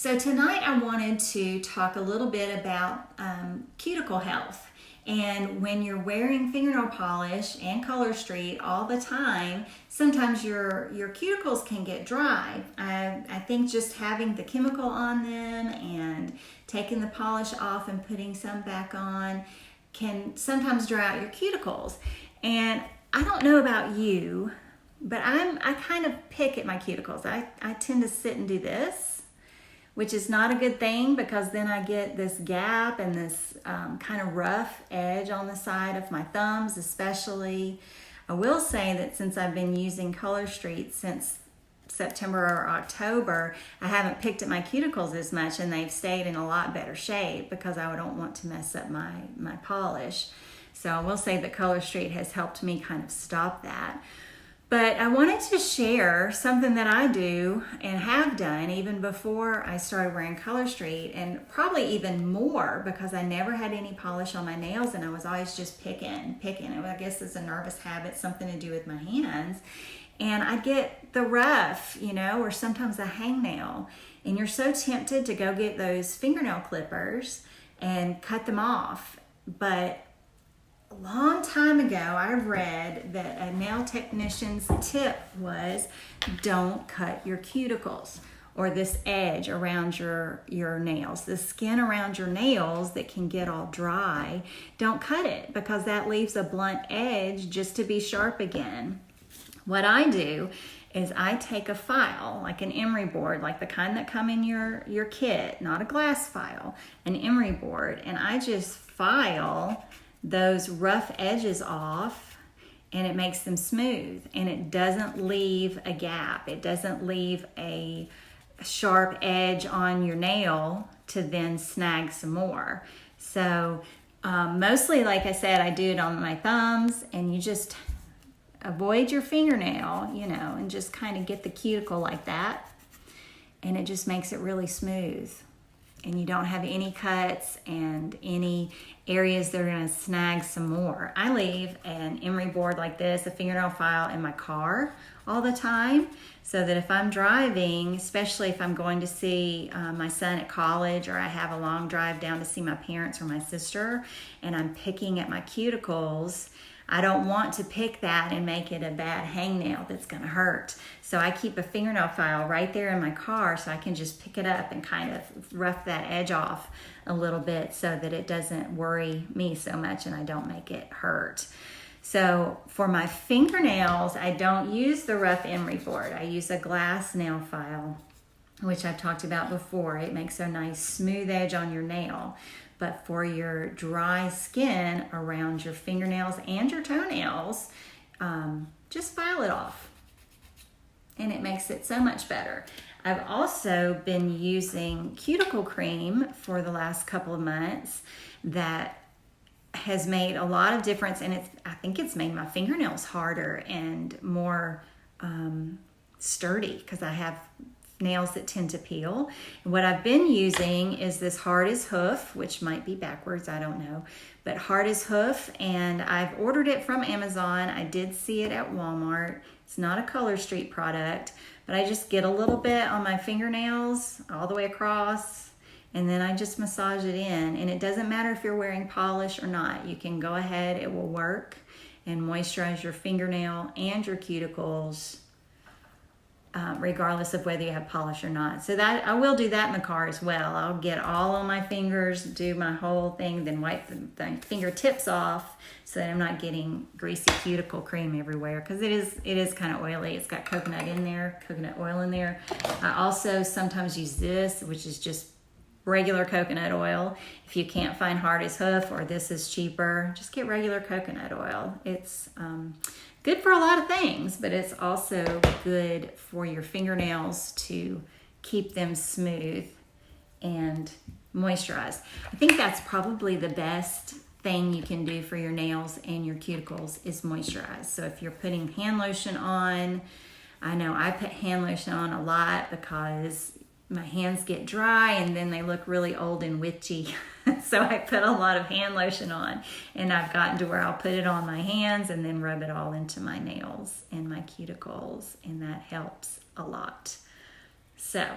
So tonight I wanted to talk a little bit about cuticle health. And when you're wearing fingernail polish and Color Street all the time, sometimes your cuticles can get dry. I think just having the chemical on them and taking the polish off and putting some back on can sometimes dry out your cuticles. And I don't know about you, but I kind of pick at my cuticles. I tend to sit and do this, which is not a good thing because then I get this gap and this kind of rough edge on the side of my thumbs especially. I will say that since I've been using Color Street since September or October, I haven't picked at my cuticles as much and they've stayed in a lot better shape because I don't want to mess up my polish. So I will say that Color Street has helped me kind of stop that. But I wanted to share something that I do and have done even before I started wearing Color Street, and probably even more because I never had any polish on my nails and I was always just picking. I guess it's a nervous habit, something to do with my hands. And I'd get the rough, or sometimes a hangnail. And you're so tempted to go get those fingernail clippers and cut them off. But a long time ago, I read that a nail technician's tip was don't cut your cuticles or this edge around your nails. The skin around your nails that can get all dry, don't cut it because that leaves a blunt edge just to be sharp again. What I do is I take a file, like an emery board, like the kind that come in your kit, not a glass file, an emery board, and I just file those rough edges off and it makes them smooth and it doesn't leave a gap. It doesn't leave a sharp edge on your nail to then snag some more. So mostly, like I said, I do it on my thumbs, and you just avoid your fingernail, and just kind of get the cuticle like that, and it just makes it really smooth. And you don't have any cuts and any areas that are going to snag some more. I leave an emery board like this, a fingernail file, in my car all the time so that if I'm driving, especially if I'm going to see my son at college or I have a long drive down to see my parents or my sister and I'm picking at my cuticles, I don't want to pick that and make it a bad hangnail that's going to hurt. So I keep a fingernail file right there in my car so I can just pick it up and kind of rough that edge off a little bit so that it doesn't worry me so much and I don't make it hurt. So for my fingernails, I don't use the rough emery board. I use a glass nail file, which I've talked about before. It makes a nice smooth edge on your nail. But for your dry skin around your fingernails and your toenails, just file it off. And it makes it so much better. I've also been using cuticle cream for the last couple of months that has made a lot of difference. And I think it's made my fingernails harder and more sturdy because I have nails that tend to peel. And what I've been using is this Hard as Hoof, which might be backwards, I don't know, but Hard as Hoof, and I've ordered it from Amazon. I did see it at Walmart. It's not a Color Street product, but I just get a little bit on my fingernails all the way across, and then I just massage it in. And it doesn't matter if you're wearing polish or not. You can go ahead, it will work and moisturize your fingernail and your cuticles regardless of whether you have polish or not. So that I will do that in the car as well. I'll get all on my fingers, do my whole thing, then wipe the fingertips off so that I'm not getting greasy cuticle cream everywhere because it is kind of oily. It's got coconut oil in there. I also sometimes use this, which is just regular coconut oil. If you can't find Hard as Hoof or this is cheaper, just get regular coconut oil. It's good for a lot of things, but it's also good for your fingernails to keep them smooth and moisturized. I think that's probably the best thing you can do for your nails and your cuticles is moisturize. So if you're putting hand lotion on, I know I put hand lotion on a lot because my hands get dry and then they look really old and witchy. So I put a lot of hand lotion on, and I've gotten to where I'll put it on my hands and then rub it all into my nails and my cuticles, and that helps a lot. So